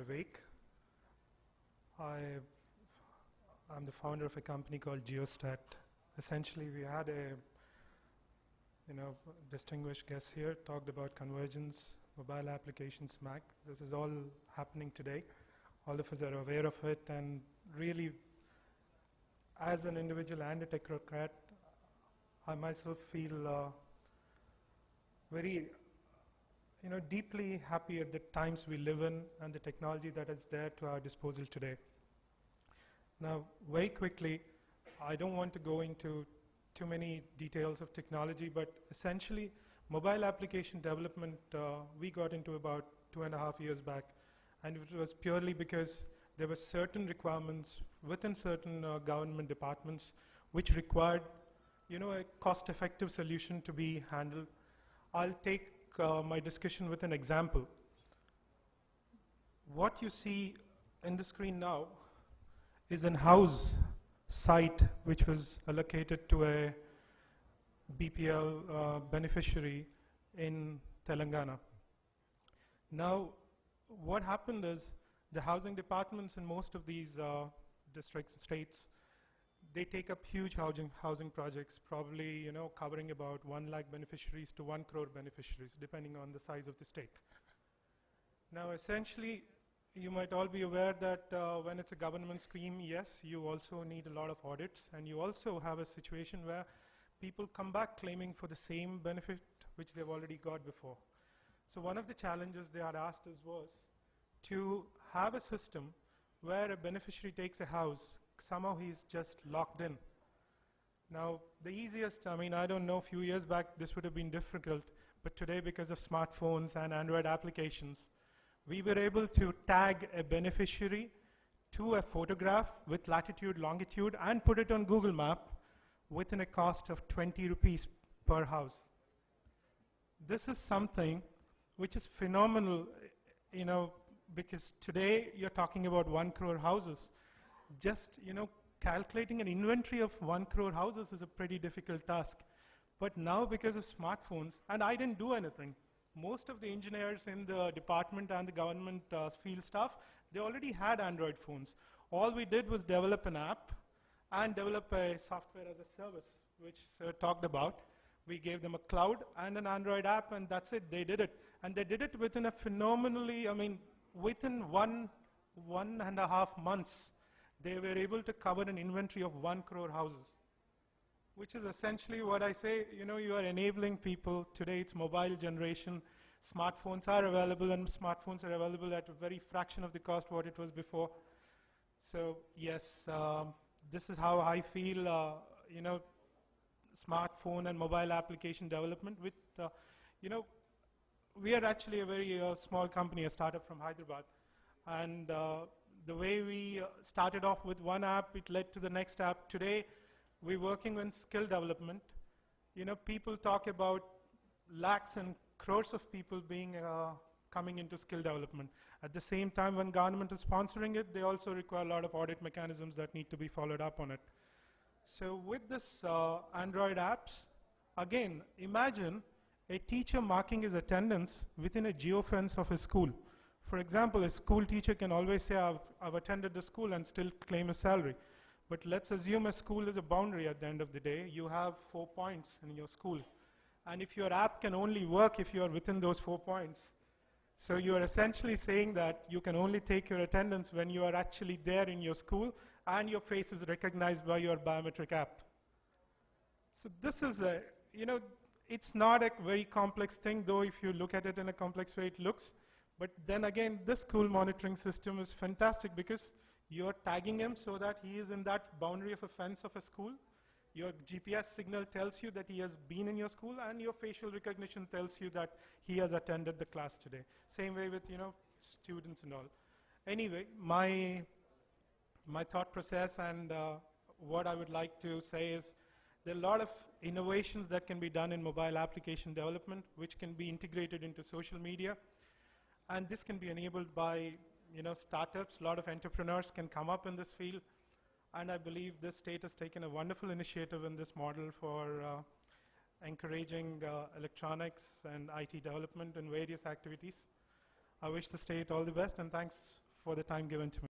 Vivek. I'm the founder of a company called Geostat. Essentially, we had a distinguished guest here, talked about convergence, mobile application SMAC. This is all happening today. All of us are aware of it, and really, as an individual and a technocrat, I myself feel very deeply happy at the times we live in and the technology that is there to our disposal today. Now, very quickly, I don't want to go into too many details of technology, but essentially, mobile application development, we got into about 2.5 years back, and it was purely because there were certain requirements within certain government departments which required, a cost-effective solution to be handled. I'll take my discussion with an example. What you see in the screen now is an house site which was allocated to a BPL beneficiary in Telangana. Now, what happened is the housing departments in most of these districts, states, they take up huge housing projects, probably covering about 1 lakh beneficiaries to 1 crore beneficiaries, depending on the size of the state. Now, essentially, you might all be aware that when it's a government scheme, yes, you also need a lot of audits, and you also have a situation where people come back claiming for the same benefit which they've already got before. So one of the challenges they had asked us was to have a system where a beneficiary takes a house, somehow he's just locked in. Now, the easiest, I don't know, a few years back this would have been difficult, but today because of smartphones and Android applications, we were able to tag a beneficiary to a photograph with latitude, longitude, and put it on Google Map within a cost of 20 rupees per house. This is something which is phenomenal, because today you're talking about 1 crore houses. Just, calculating an inventory of 1 crore houses is a pretty difficult task. But now because of smartphones, and I didn't do anything, most of the engineers in the department and the government field staff, they already had Android phones. All we did was develop an app and develop a software as a service, which Sir talked about. We gave them a cloud and an Android app, and that's it. They did it. And they did it within a phenomenally, within 1.5 months, they were able to cover an inventory of 1 crore houses, which is essentially what I say, you are enabling people. Today it's mobile generation. Smartphones are available, and smartphones are available at a very fraction of the cost what it was before. So yes, this is how I feel, smartphone and mobile application development with, we are actually a very small company, a startup from Hyderabad. And the way we started off with one app, it led to the next app. Today, we're working on skill development. People talk about lakhs and crores of people being coming into skill development. At the same time, when government is sponsoring it, they also require a lot of audit mechanisms that need to be followed up on it. So with this Android apps, again, imagine a teacher marking his attendance within a geofence of a school. For example, a school teacher can always say, I've attended the school and still claim a salary. But let's assume a school is a boundary at the end of the day. You have 4 points in your school. And if your app can only work if you are within those 4 points. So you are essentially saying that you can only take your attendance when you are actually there in your school and your face is recognized by your biometric app. So this is a, it's not a very complex thing, though if you look at it in a complex way, it looks. But then again, this school monitoring system is fantastic because you're tagging him so that he is in that boundary of a fence of a school. Your GPS signal tells you that he has been in your school, and your facial recognition tells you that he has attended the class today. Same way with, students and all. Anyway, my thought process and what I would like to say is there are a lot of innovations that can be done in mobile application development, which can be integrated into social media. And this can be enabled by, startups. A lot of entrepreneurs can come up in this field. And I believe this state has taken a wonderful initiative in this model for encouraging electronics and IT development in various activities. I wish the state all the best, and thanks for the time given to me.